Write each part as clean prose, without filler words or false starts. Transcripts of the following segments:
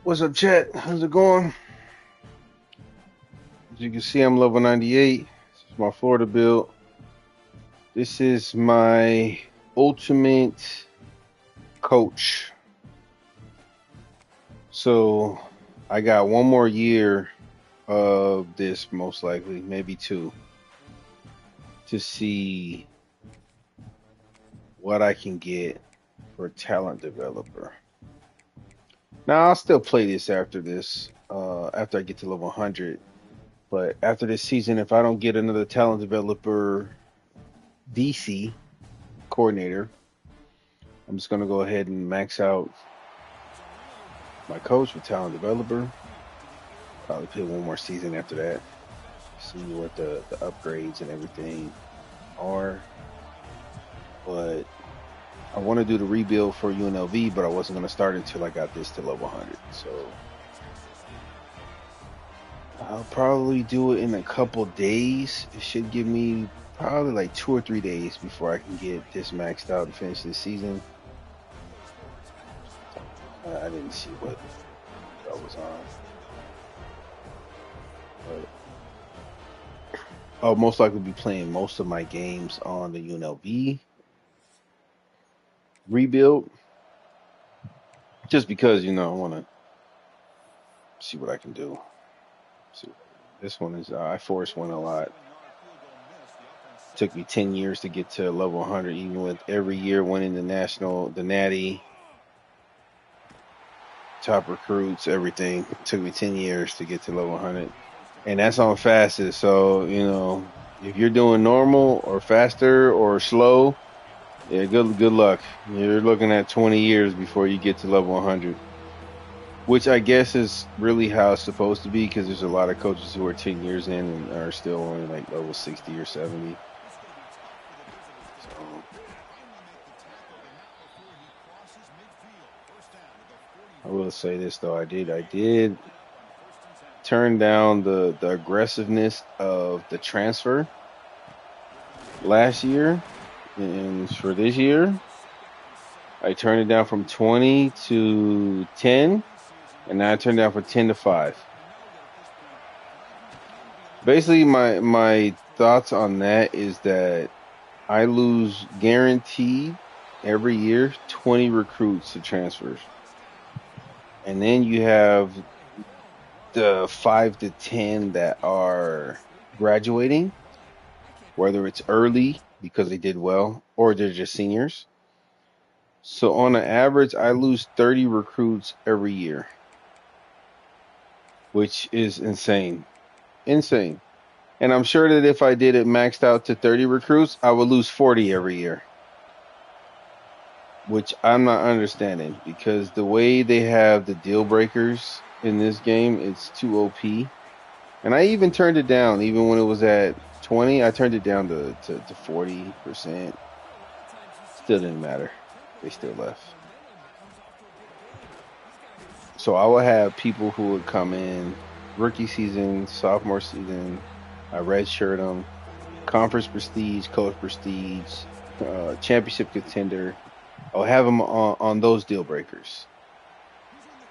What's up, chat? How's it going? As you can see, I'm level 98. This is my Florida build. This is my ultimate coach. So I got one more year of this, most likely, maybe two, to see what I can get for a talent developer. Now I'll still play this after after I get to level 100. But after this season, if I don't get another talent developer DC coordinator, I'm just going to go ahead and max out my coach for talent developer. Probably play one more season after that. See what the upgrades and everything are. But I want to do the rebuild for UNLV, but I wasn't going to start until I got this to level 100. So I'll probably do it in a couple days. It should give me probably like 2 or 3 days before I can get this maxed out and finish this season. I didn't see what I was on. But I'll most likely be playing most of my games on the UNLV rebuild. Just because, I want to see what I can do. See, this one is, I force win a lot. Took me 10 years to get to level 100, even with every year winning the Natty, top recruits, everything. It took me 10 years to get to level 100. And that's on fastest. So, if you're doing normal or faster or slow, yeah, good luck. You're looking at 20 years before you get to level 100. Which I guess is really how it's supposed to be, because there's a lot of coaches who are 10 years in and are still only like level 60 or 70. So I will say this though, I did turn down the aggressiveness of the transfer last year, and for this year I turned it down from 20 to 10, and now I turned it down from 10 to 5. Basically, my thoughts on that is that I lose guaranteed every year 20 recruits to transfers. And then you have the 5 to 10 that are graduating, whether it's early because they did well or they're just seniors. So on an average, I lose 30 recruits every year, which is insane. Insane. And I'm sure that if I did it maxed out to 30 recruits, I would lose 40 every year, which I'm not understanding, because the way they have the deal breakers in this game, it's too OP. And I even turned it down, even when it was at 20, I turned it down to 40%. Still didn't matter. They still left. So I would have people who would come in rookie season, sophomore season, I redshirt them, conference prestige, coach prestige, championship contender. I'll have them on those deal breakers.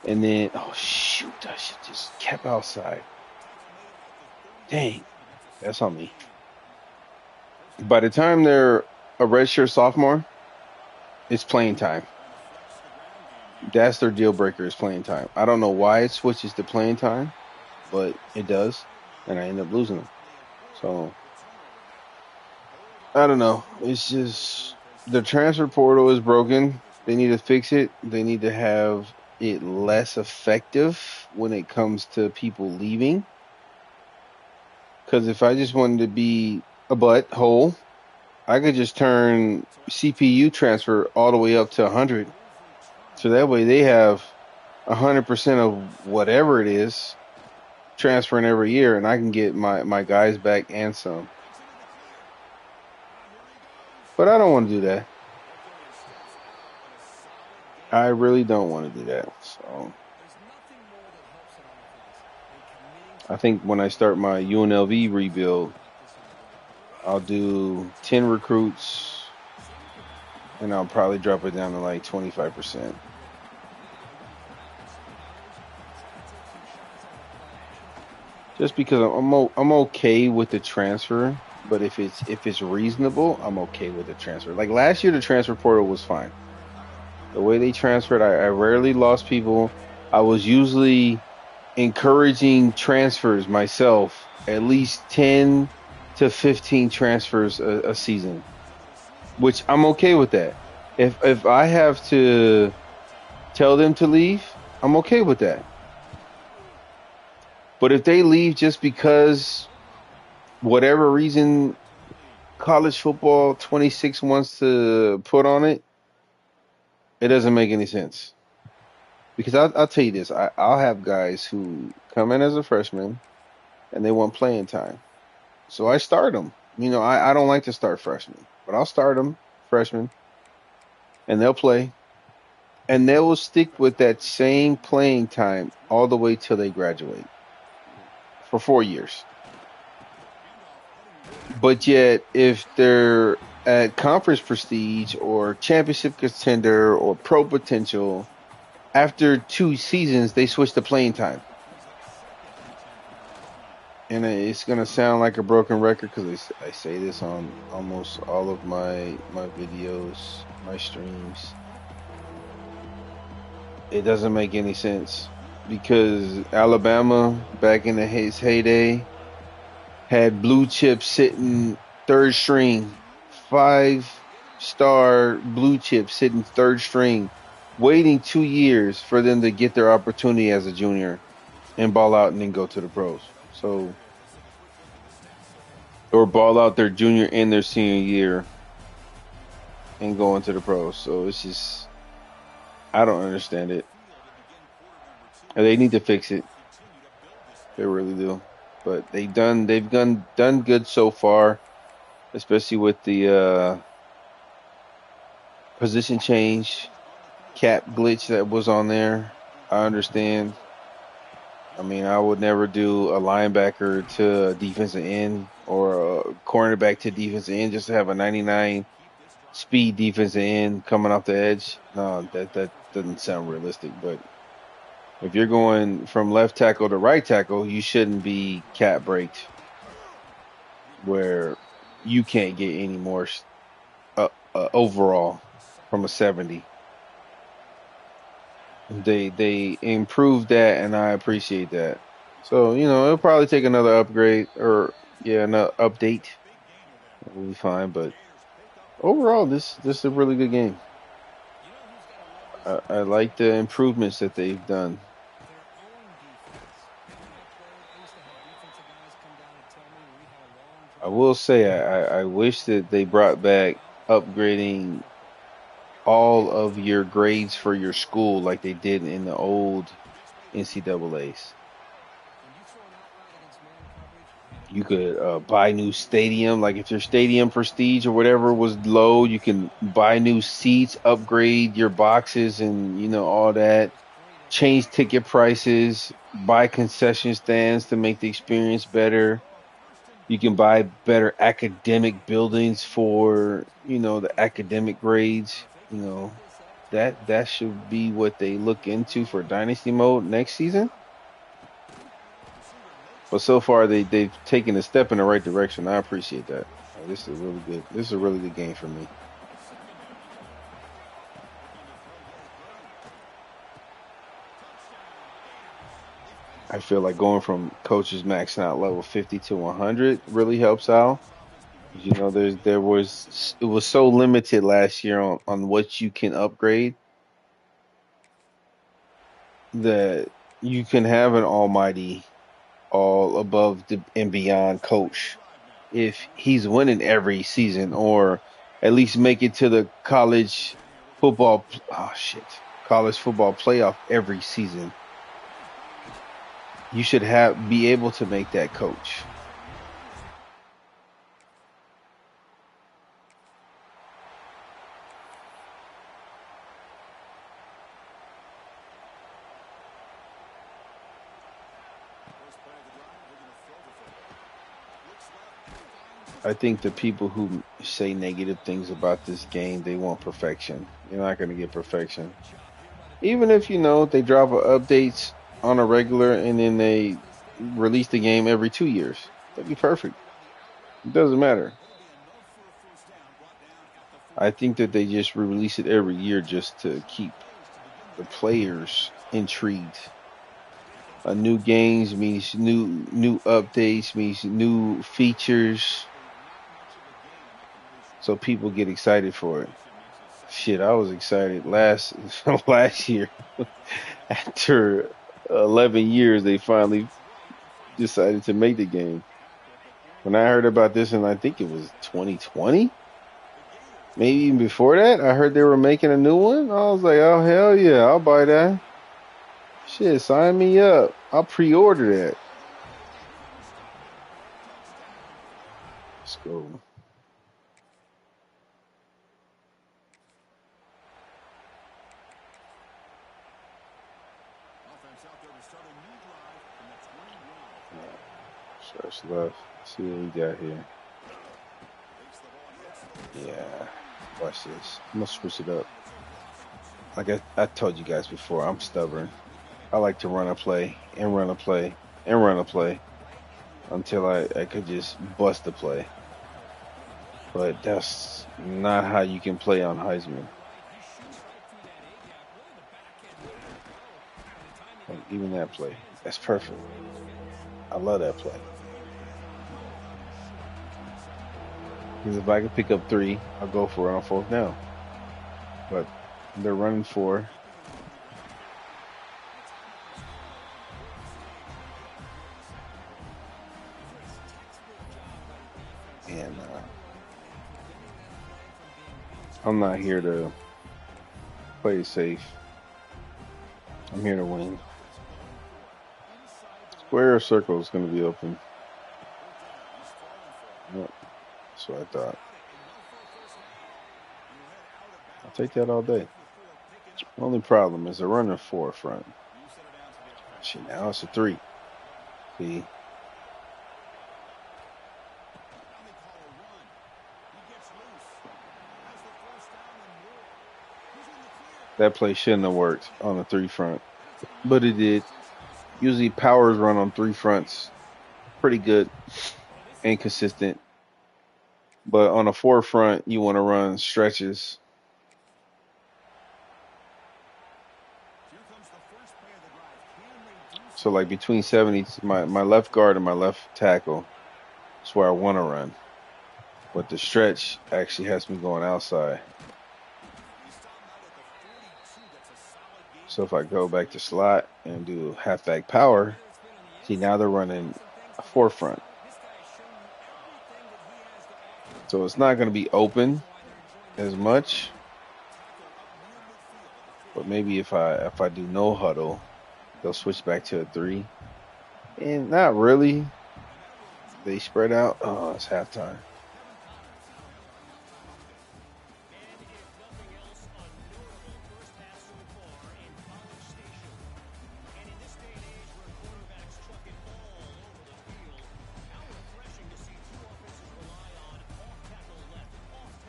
And then, oh shoot, I should just kept outside. Dang, that's on me. By the time they're a redshirt sophomore, it's playing time. That's their deal breaker, is playing time. I don't know why it switches to playing time, but it does, and I end up losing them. So I don't know. It's just the transfer portal is broken. They need to fix it. They need to have it less effective when it comes to people leaving. Because if I just wanted to be a butthole, I could just turn CPU transfer all the way up to 100. So that way they have 100% of whatever it is transferring every year, and I can get my guys back and some. But I don't want to do that. I really don't want to do that. So I think when I start my UNLV rebuild, I'll do 10 recruits, and I'll probably drop it down to like 25%. just because I'm okay with the transfer, but if it's reasonable, I'm okay with the transfer. Like last year, the transfer portal was fine. The way they transferred, I rarely lost people. I was usually encouraging transfers myself, at least 10 to 15 transfers a season, which I'm okay with that. If I have to tell them to leave, I'm okay with that. But if they leave just because whatever reason college football 26 wants to put on it, it doesn't make any sense. Because I'll tell you this, I'll have guys who come in as a freshman and they want playing time. So I start them. I don't like to start freshmen, but I'll start them freshmen and they'll play. And they will stick with that same playing time all the way till they graduate for 4 years. But yet, if they're at conference prestige or championship contender or pro potential, after 2 seasons, they switch to playing time. And it's going to sound like a broken record because I say this on almost all of my videos, my streams. It doesn't make any sense because Alabama, back in his heyday, had blue chip sitting third string, 5-star blue chip sitting third string, waiting 2 years for them to get their opportunity as a junior and ball out and then go to the pros. So, or ball out their junior and their senior year and go into the pros. So it's just, I don't understand it. And they need to fix it. They really do. But they've done good so far, especially with the position change, cap glitch that was on there. I understand. I mean, I would never do a linebacker to a defensive end or a cornerback to defensive end just to have a 99 speed defensive end coming off the edge. No, that doesn't sound realistic. But if you're going from left tackle to right tackle, you shouldn't be cap braked where you can't get any more overall from a 70. They improved that, and I appreciate that. So it'll probably take another upgrade or another update. We'll be fine, but overall, this is a really good game. I like the improvements that they've done. I will say I wish that they brought back upgrading all of your grades for your school like they did in the old NCAAs. You could buy new stadium, like if your stadium prestige or whatever was low, you can buy new seats, upgrade your boxes and all that, change ticket prices, buy concession stands to make the experience better. You can buy better academic buildings for, the academic grades. That should be what they look into for Dynasty mode next season. But so far they've taken a step in the right direction. I appreciate that. This is really good. This is a really good game for me. I feel like going from coaches maxing out level 50 to 100 really helps out. It was so limited last year on what you can upgrade that you can have an almighty, all above and beyond coach if he's winning every season or at least make it to the college football playoff every season. You should be able to make that coach. I think the people who say negative things about this game, they want perfection. You're not going to get perfection. Even if they drop updates on a regular and then they release the game every 2 years. That'd be perfect. It doesn't matter. I think that they just release it every year just to keep the players intrigued. New games means new updates, means new features, so people get excited for it. Shit, I was excited last last year. After 11 years, they finally decided to make the game. When I heard about this, and I think it was 2020, maybe even before that, I heard they were making a new one. I was like, oh hell yeah, I'll buy that. Shit, sign me up. I'll pre-order that. Let's go. Starts left. Let's see what we got here. Yeah. Watch this. I'm gonna switch it up. Like I told you guys before, I'm stubborn. I like to run a play and run a play and run a play until I could just bust the play. But that's not how you can play on Heisman. Like even that play, that's perfect. I love that play. Because if I can pick up 3, I'll go for it on 4th down. But they're running 4. And I'm not here to play it safe. I'm here to win. Square or circle is going to be open. Yep. That's what I thought. I'll take that all day. Only problem is they're running 4 front. Shit, now it's a 3. See? That play shouldn't have worked on the 3 front, but it did. Usually powers run on 3 fronts pretty good and consistent. But on a 4 front, you want to run stretches. So like between 70, my left guard and my left tackle is where I want to run. But the stretch actually has me going outside. So if I go back to slot and do halfback power, see now they're running a 4 front. So it's not going to be open as much. But maybe if I do no huddle, they'll switch back to a 3. And not really. They spread out. Oh, it's halftime.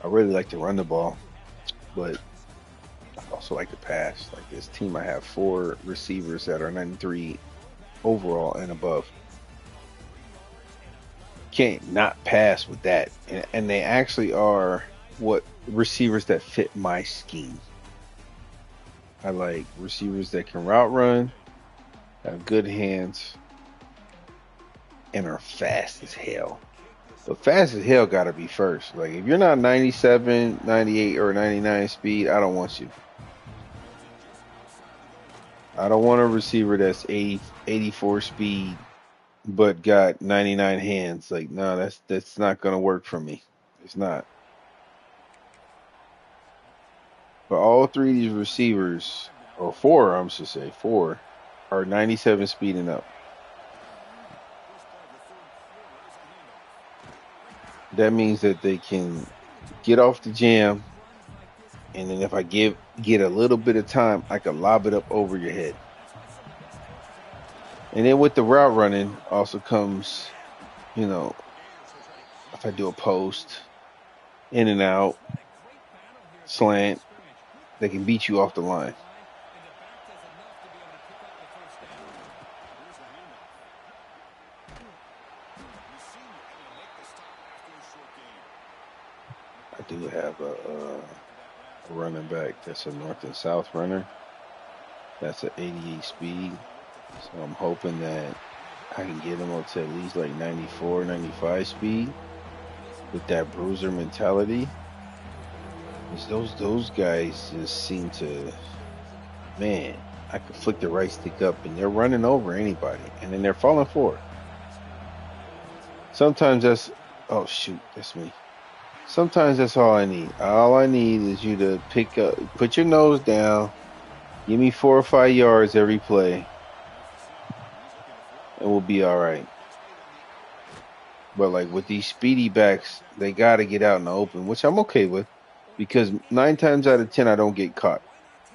I really like to run the ball, but I also like to pass. Like this team, I have 4 receivers that are 93 overall and above. Can't not pass with that. And they actually are what receivers that fit my scheme. I like receivers that can route run, have good hands, and are fast as hell. But fast as hell got to be first. Like, if you're not 97, 98, or 99 speed, I don't want you. I don't want a receiver that's 80, 84 speed, but got 99 hands. Like, no, that's not going to work for me. It's not. But all 3 of these receivers, or 4, I should say, 4, are 97 speed and up. That means that they can get off the jam, and then if I get a little bit of time, I can lob it up over your head. And then with the route running also comes, if I do a post, in and out, slant, they can beat you off the line. do have a running back that's a north and south runner. That's an 88 speed. So I'm hoping that I can get him up to at least like 94, 95 speed with that bruiser mentality. Because those guys just seem to, man, I can flick the right stick up and they're running over anybody and then they're falling forward. Sometimes that's, oh shoot, that's me. Sometimes that's all I need. All I need is you to pick up, put your nose down, give me 4 or 5 yards every play, and we'll be all right. But like with these speedy backs, they got to get out in the open, which I'm okay with, because 9 times out of 10 I don't get caught.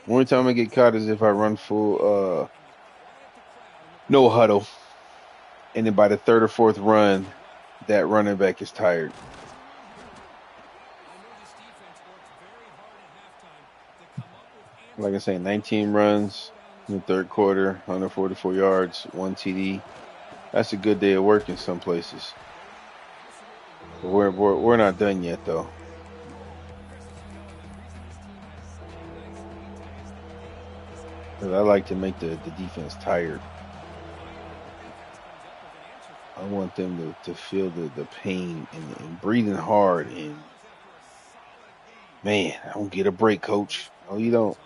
The only time I get caught is if I run full no huddle, and then by the 3rd or 4th run, that running back is tired. Like I say, 19 runs in the 3rd quarter, 144 yards, 1 TD. That's a good day of work in some places. But we're not done yet, though. Because I like to make the defense tired. I want them to feel the pain and breathing hard. And, man, I don't get a break, coach. No, you don't.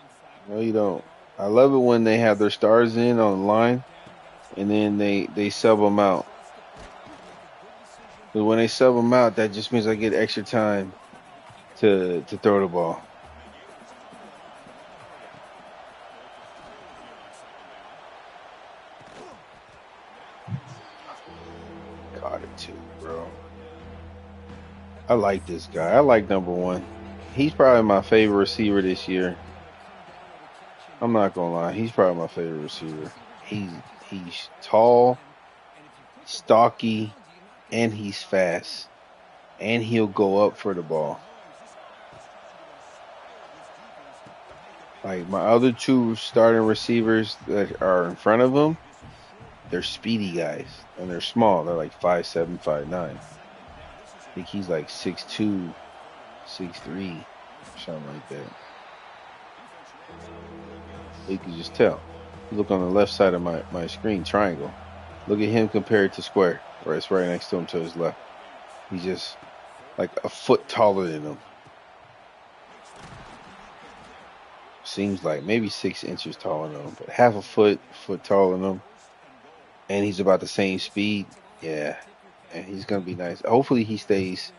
No, you don't. I love it when they have their stars in on the line, and then they sub them out. But when they sub them out, that just means I get extra time to throw the ball. Caught it too, bro. I like this guy. I like number 1. He's probably my favorite receiver this year. I'm not gonna lie. He's probably my favorite receiver. He's tall, stocky, and he's fast. And he'll go up for the ball. Like my other 2 starting receivers that are in front of him, they're speedy guys. And they're small. They're like 5'7", 5'9". I think he's like 6'2", 6'3", something like that. You can just tell. You look on the left side of my screen, triangle. Look at him compared to square, where it's right next to him to his left. He's just like a foot taller than him. Seems like maybe 6 inches taller than him, but half a foot taller than him. And he's about the same speed. Yeah. And he's going to be nice. Hopefully he stays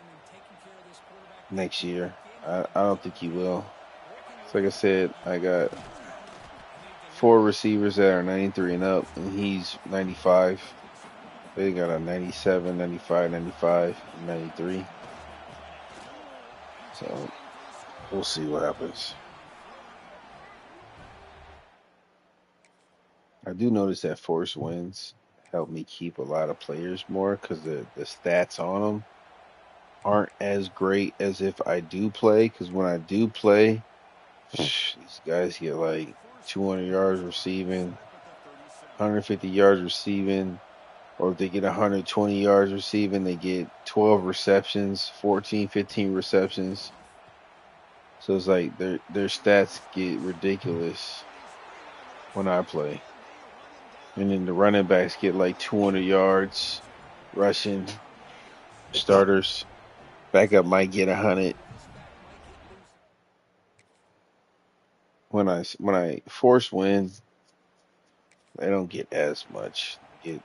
next year. I don't think he will. So like I said, I got 4 receivers that are 93 and up, and he's 95. They got a 97, 95, 95, 93. So we'll see what happens. I do notice that force wins help me keep a lot of players more because the stats on them aren't as great as if I do play. Because when I do play, these guys get like 200 yards receiving, 150 yards receiving, or if they get 120 yards receiving, they get 12 receptions, 14, 15 receptions. So it's like their stats get ridiculous when I play. And then the running backs get like 200 yards rushing. Starters, backup might get 100. When I force win, they don't get as much. They get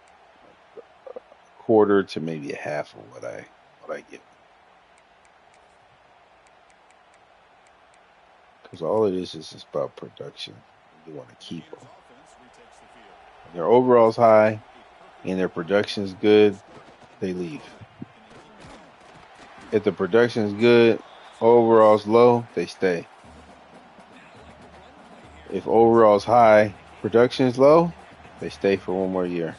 a quarter to maybe a half of what I get. Because all it is about production. You want to keep them. When their overall's high and their production's good, they leave. If the production's good, overall's low, they stay. If overall's high, production's low, they stay for 1 more year.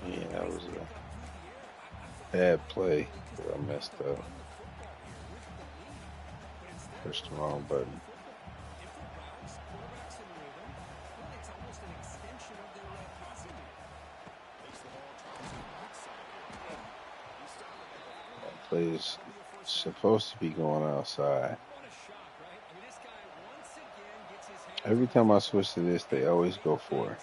Yeah, that was a bad play that I messed up. Pushed the wrong button. That play is supposed to be going outside. Every time I switch to this, they always go for it.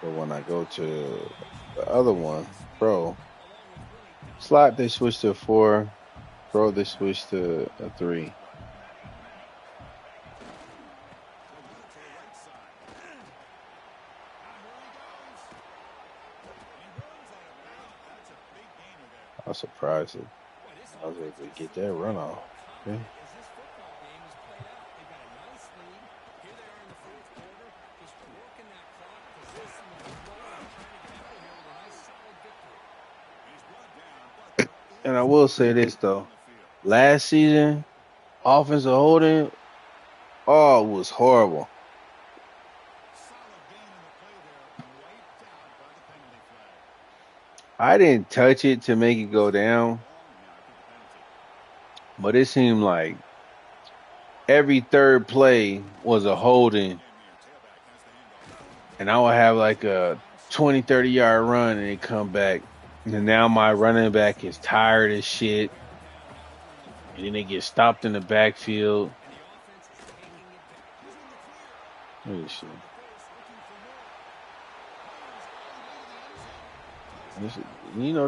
But when I go to the other one, pro, slot, they switch to a 4. Pro, they switch to a 3. I was surprised that I was able to get that run off. Okay. And I will say this though, last season, offensive holding, oh, it was horrible. I didn't touch it to make it go down, but it seemed like every third play was a holding, and I would have like a 20, 30-yard run and it come back. And now my running back is tired as shit. And then they get stopped in the backfield. Look at this shit.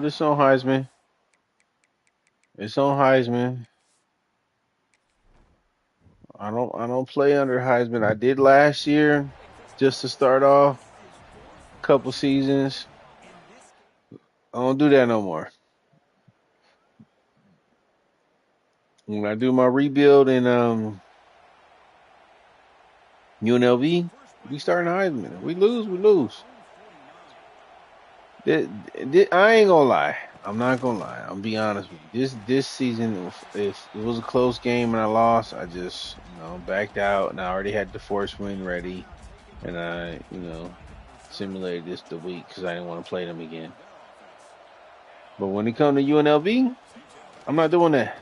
This on Heisman. It's on Heisman. I don't play under Heisman. I did last year just to start off a couple seasons. I don't do that no more. When I do my rebuild in UNLV, we starting Heisman. We lose, we lose. I ain't gonna lie. I'm not gonna lie. I'm be honest with you. This season, if it was a close game and I lost, I just backed out, and I already had the force win ready, and I simulated this the week because I didn't want to play them again. But when it comes to UNLV, I'm not doing that.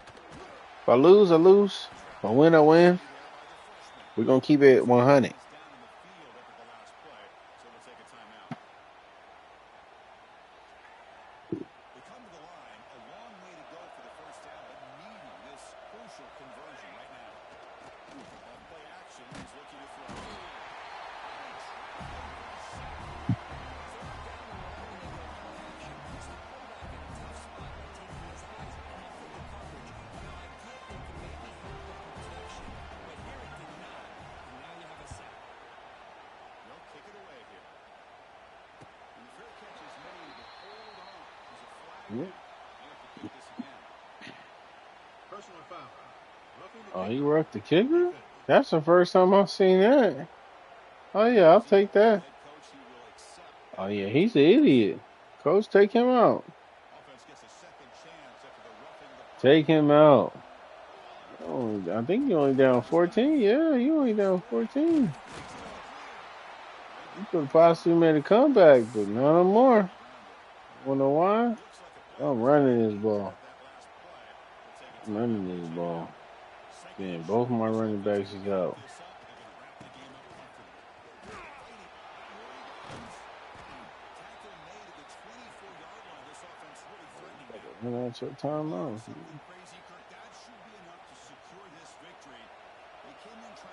If I lose, I lose. If I win, I win. We're gonna keep it 100. Oh, he rocked the kicker? That's the first time I've seen that. Oh, yeah, I'll take that. Oh, yeah, he's an idiot. Coach, take him out. Take him out. Oh, I think you're only down 14. Yeah, you only down 14. You could have possibly made a comeback, but not no more. Wanna know why? I'm running this ball. I'm running this ball. Man, both of my running backs is out. That's your timeout.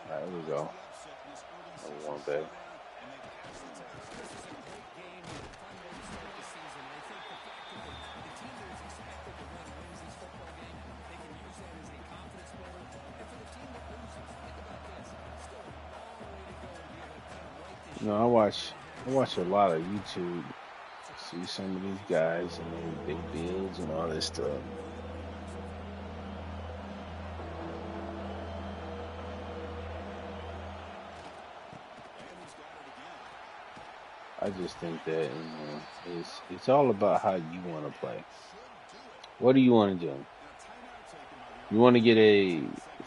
There we go. One back. I watch a lot of YouTube. See some of these guys and their big builds and all this stuff. I just think that it's all about how you want to play. What do you want to do? You want to get a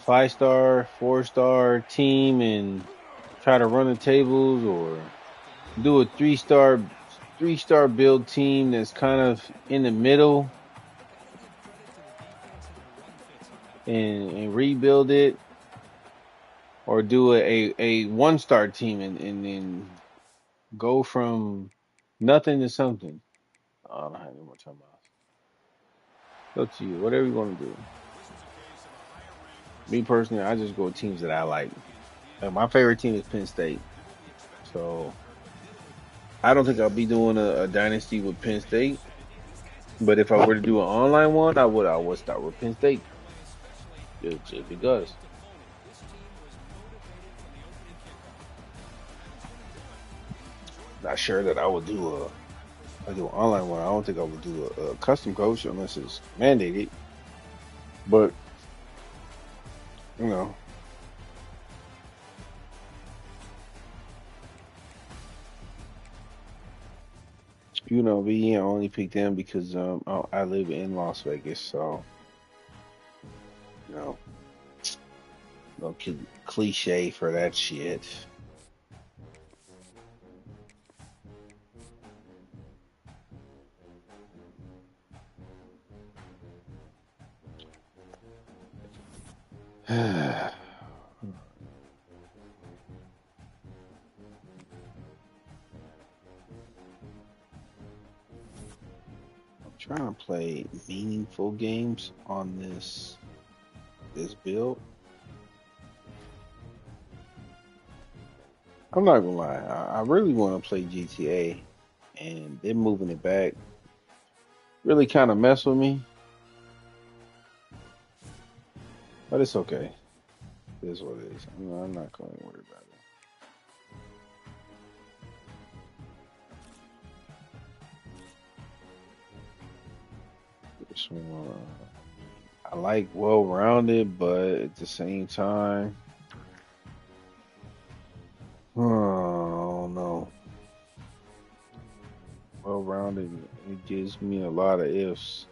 5-star, 4-star team and try to run the tables, or do a three star build team that's kind of in the middle and rebuild it, or do a 1 star team and then go from nothing to something. I don't have any more time. Up to you. Whatever you want to do. Me personally, I just go with teams that I like. My favorite team is Penn State. So I don't think I'll be doing a dynasty with Penn State. But if I were to do an online one, I would start with Penn State. If it does. Not sure that I do an online one. I don't think I would do a custom coach unless it's mandated. But you know, I only picked them because I live in Las Vegas, so you know, no cliche for that shit. I'm trying to play meaningful games on this build. I'm not gonna lie, I really want to play GTA, and them moving it back really kind of mess with me, but it's okay. It is what it is. I'm not going to worry about it. This one, I like well-rounded, but at the same time, oh no, well-rounded. It gives me a lot of ifs.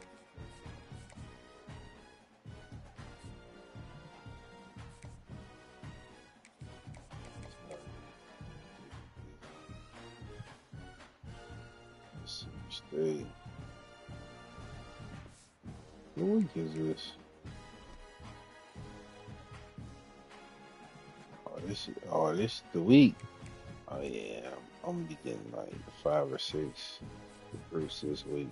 Let's see, stay. What week is this? This is the week. Oh yeah, I'm gonna be getting like 5 or 6 recruits this week.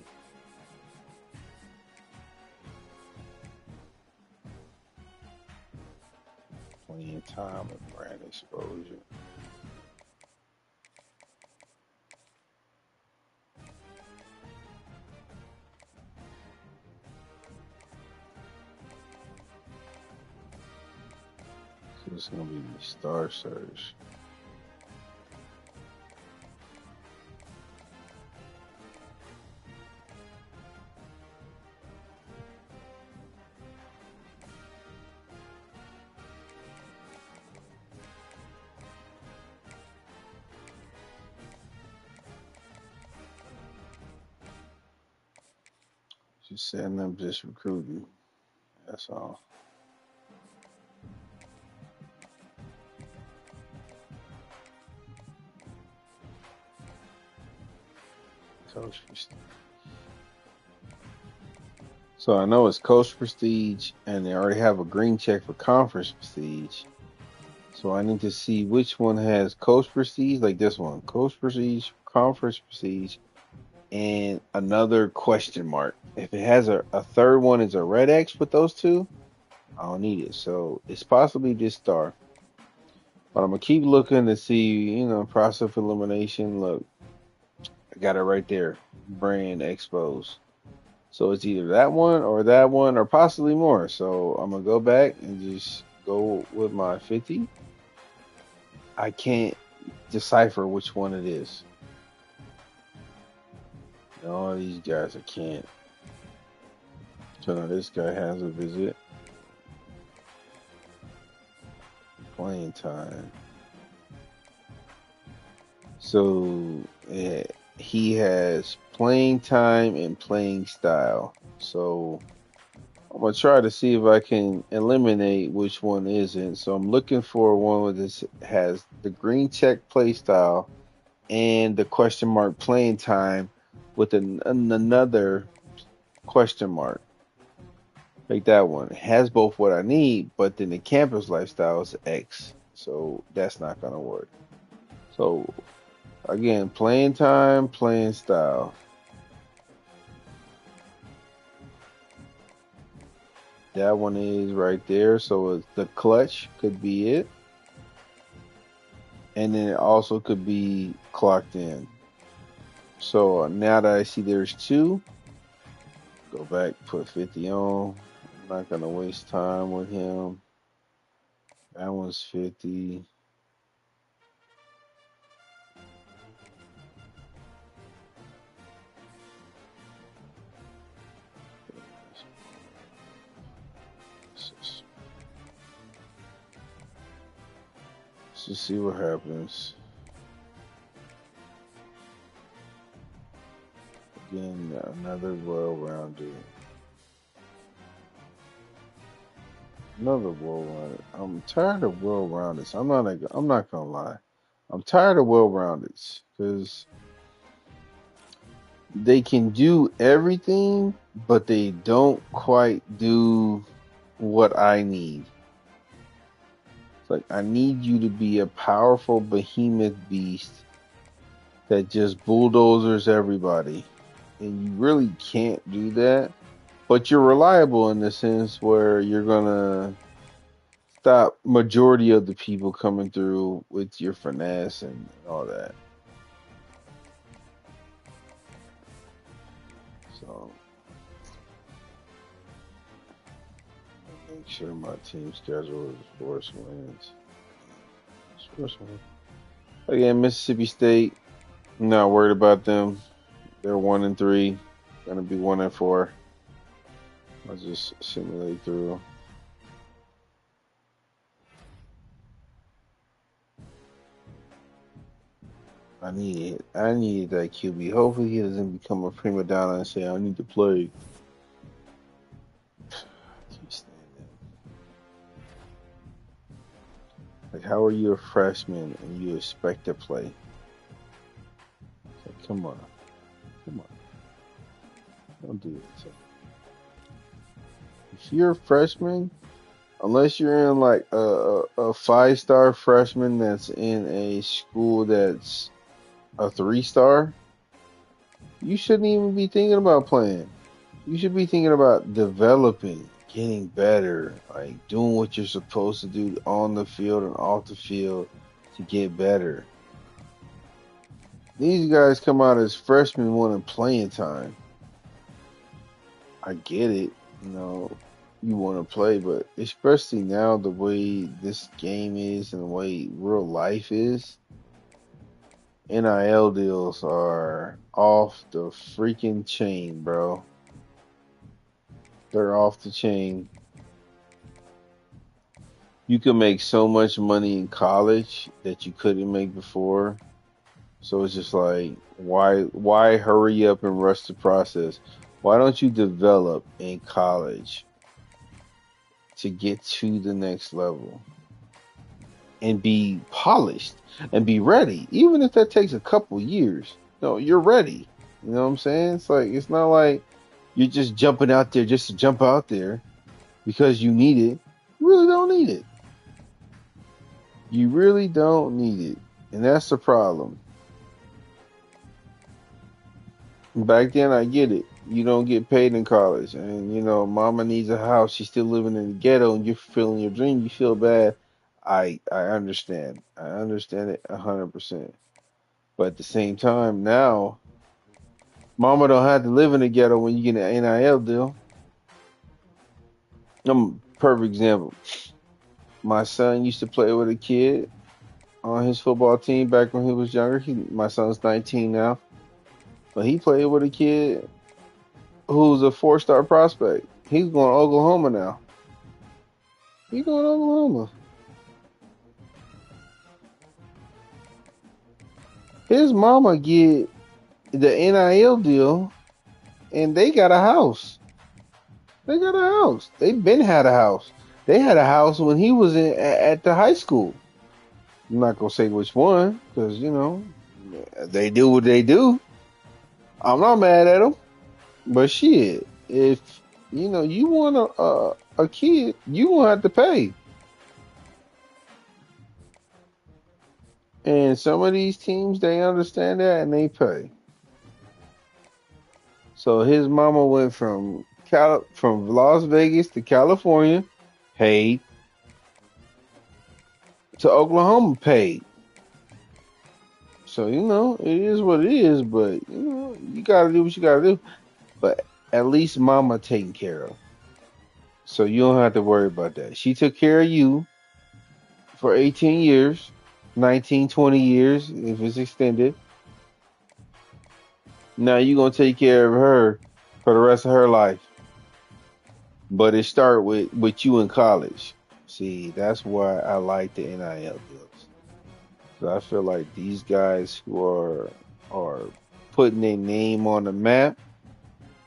Playing time and brand exposure. So it's gonna be the Star Search. Just setting up, just recruiting. That's all. Coach Prestige. So I know it's Coach Prestige, and they already have a green check for Conference Prestige. So I need to see which one has Coach Prestige, like this one, Coach Prestige, Conference Prestige, and another question mark. If it has a third one, is a red X with those two, I don't need it. So it's possibly this star. But I'm gonna keep looking to see, process of elimination. Look, I got it right there. Brand exposed. So it's either that one, or possibly more. So I'm gonna go back and just go with my 50. I can't decipher which one it is. All these guys, I can't. So now this guy has a visit. Playing time. So he has playing time and playing style. So I'm gonna try to see if I can eliminate which one isn't. So I'm looking for one with this has the green check play style and the question mark playing time with another question mark. Like that one. It has both what I need, but then the campus lifestyle is X. So that's not gonna work. So again, playing time, playing style. That one is right there. So it's the clutch could be it. And then it also could be clocked in. So now that I see there's two, go back, put 50 on. I'm not gonna waste time with him. That one's 50. Let's just see what happens. Again, another well-rounded. Another well-rounded. I'm tired of well-roundeds. I'm not gonna lie. I'm tired of well-roundeds because they can do everything, but they don't quite do what I need. It's like I need you to be a powerful behemoth beast that just bulldozers everybody. And you really can't do that. But you're reliable in the sense where you're gonna stop majority of the people coming through with your finesse and all that. So make sure my team schedule is force wins. Force wins. Again, Mississippi State. I'm not worried about them. They're 1-3. Gonna be 1-4. I'll just simulate through. I need that QB. Hopefully he doesn't become a prima donna and say I need to play. Like, how are you a freshman and you expect to play? Like, come on. Don't do it. If you're a freshman, unless you're in like a 5-star freshman that's in a school that's a 3-star, you shouldn't even be thinking about playing. You should be thinking about developing, getting better, like doing what you're supposed to do on the field and off the field to get better. These guys come out as freshmen wanting playing time. I get it, you want to play, but especially now the way this game is and the way real life is, NIL deals are off the freaking chain, bro. They're off the chain. You can make so much money in college that you couldn't make before. So it's just like, why hurry up and rush the process? Why don't you develop in college to get to the next level and be polished and be ready? Even if that takes a couple years, you're ready. You know what I'm saying? It's like, it's not like you're just jumping out there just to jump out there because you need it. You really don't need it. You really don't need it. And that's the problem. Back then, I get it. You don't get paid in college. And, mama needs a house. She's still living in the ghetto and you're fulfilling your dream. You feel bad. I understand. I understand it 100%. But at the same time, now, mama don't have to live in the ghetto when you get an NIL deal. I'm a perfect example. My son used to play with a kid on his football team back when he was younger. My son's 19 now. But he played with a kid who's a 4-star prospect. He's going to Oklahoma now. He's going to Oklahoma. His mama get the NIL deal, and they got a house. They got a house. They've been had a house. They had a house when he was at the high school. I'm not going to say which one because, They do what they do. I'm not mad at them, but shit, if you want a kid, you gonna have to pay. And some of these teams, they understand that and they pay. So his mama went from Las Vegas to California, paid, to Oklahoma, paid. So it is what it is. But you gotta do what you gotta do. But at least mama taken care of, so you don't have to worry about that. She took care of you for 18 years, 19, 20 years if it's extended. Now you're gonna take care of her for the rest of her life. But it start with you in college. See, that's why I like the NIL deals. 'Cause I feel like these guys who are putting their name on the map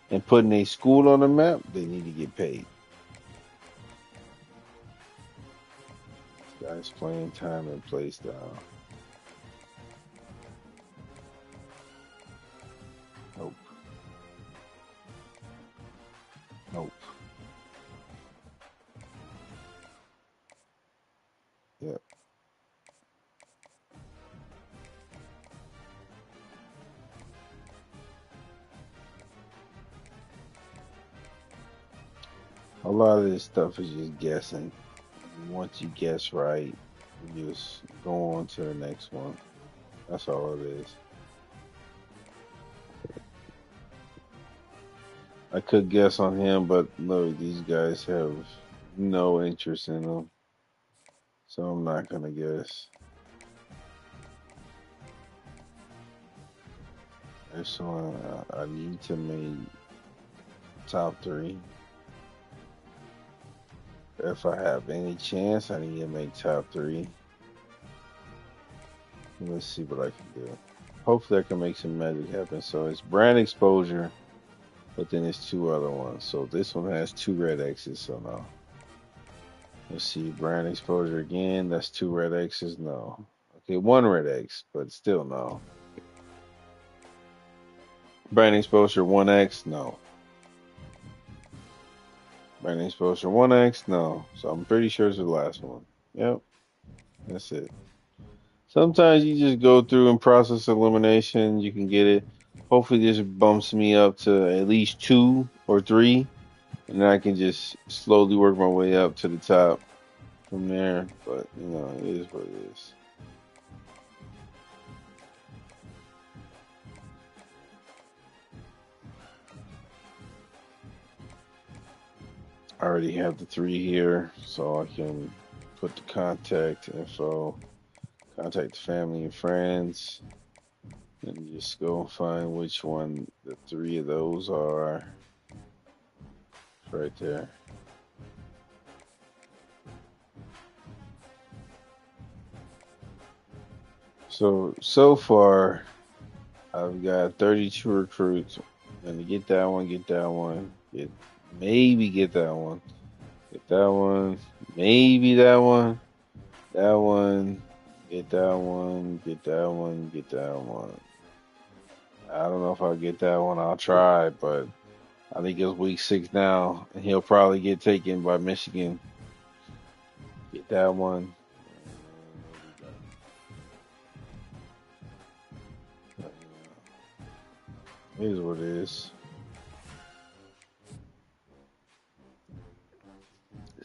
and putting their school on the map, they need to get paid. Guys playing time and play style. Nope. Nope. Yep. A lot of this stuff is just guessing. Once you guess right, you just go on to the next one. That's all it is. I could guess on him, but no, these guys have no interest in him, so I'm not gonna guess. This one, I need to make top three. If I have any chance, I need to make top three. Let's see what I can do. Hopefully, I can make some magic happen. So it's brand exposure, but then there's two other ones. So this one has two red X's, so no. Let's see, brand exposure again. That's two red X's, no. Okay, one red X, but still no. Brand exposure 1X, no. Brand exposure 1X, no. So I'm pretty sure it's the last one. Yep, that's it. Sometimes you just go through and process elimination, you can get it. Hopefully this bumps me up to at least two or three, and then I can just slowly work my way up to the top from there. But it is what it is. I already have the three here, so I can put the contact info, contact the family and friends, and just go find which one the three of those are. It's right there. So far, I've got 32 recruits. And to get that one, maybe get that one, get that one, maybe that one, that one, get that one, get that one, get that one. I don't know if I'll get that one. I'll try, but I think it's week 6 now, and he'll probably get taken by Michigan. Get that one. It is what it is.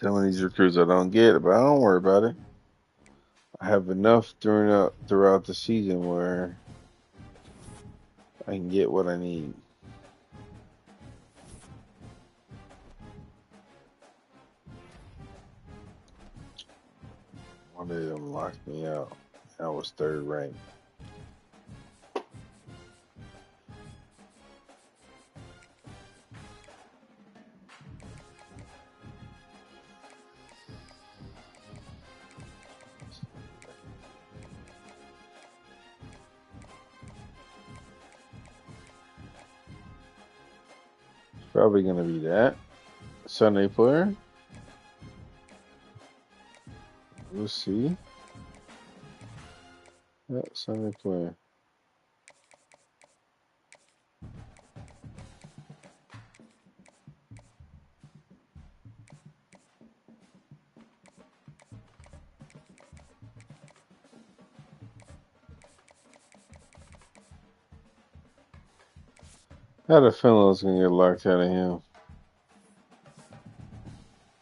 Some of these recruits I don't get, but I don't worry about it. I have enough throughout the season where I can get what I need. One of them locked me out. I was third ranked. Probably gonna be that Sunday player. We'll see. Yeah, Sunday player. I had a feeling I was gonna get locked out of him.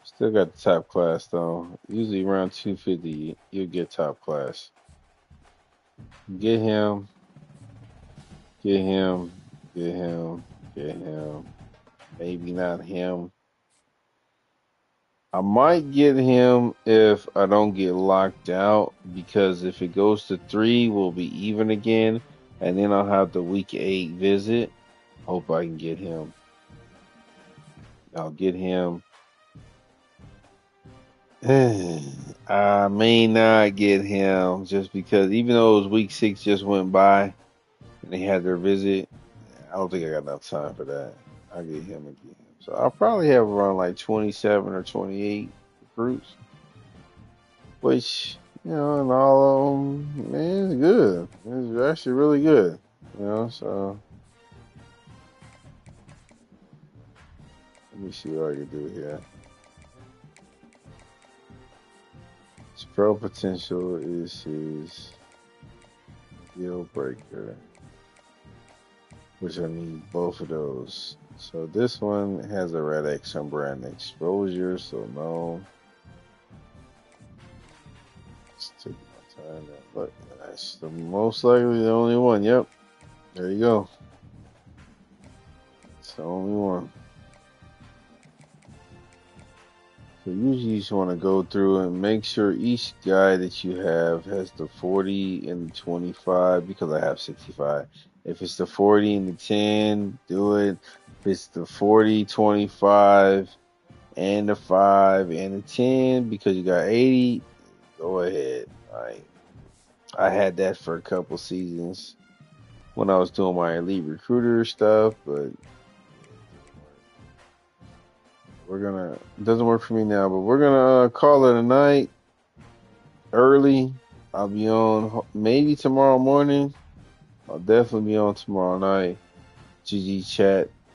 Still got the top class though. Usually around 250, you'll get top class. Get him, get him, get him, get him. Maybe not him. I might get him if I don't get locked out because if it goes to 3, we'll be even again, and then I'll have the week 8 visit. Hope I can get him. I'll get him. I may not get him just because even though it was week 6 just went by and they had their visit, I don't think I got enough time for that. I'll get him again. So I'll probably have around like 27 or 28 recruits, which, and all of them, man, it's good. It's actually really good, so let me see what I can do here. His pro potential is his deal breaker, which I need both of those. So this one has a red X on brand exposure, so no. Let's take my time. Look, that's the most likely the only one. Yep, there you go. It's the only one. So usually you just want to go through and make sure each guy that you have has the 40 and the 25 because I have 65. If it's the 40 and the 10, do it. If it's the 40, 25, and the 5 and the 10 because you got 80, go ahead. I had that for a couple seasons when I was doing my elite recruiter stuff, but it doesn't work for me now, but we're gonna call it a night early. I'll be on maybe tomorrow morning. I'll definitely be on tomorrow night. GG chat.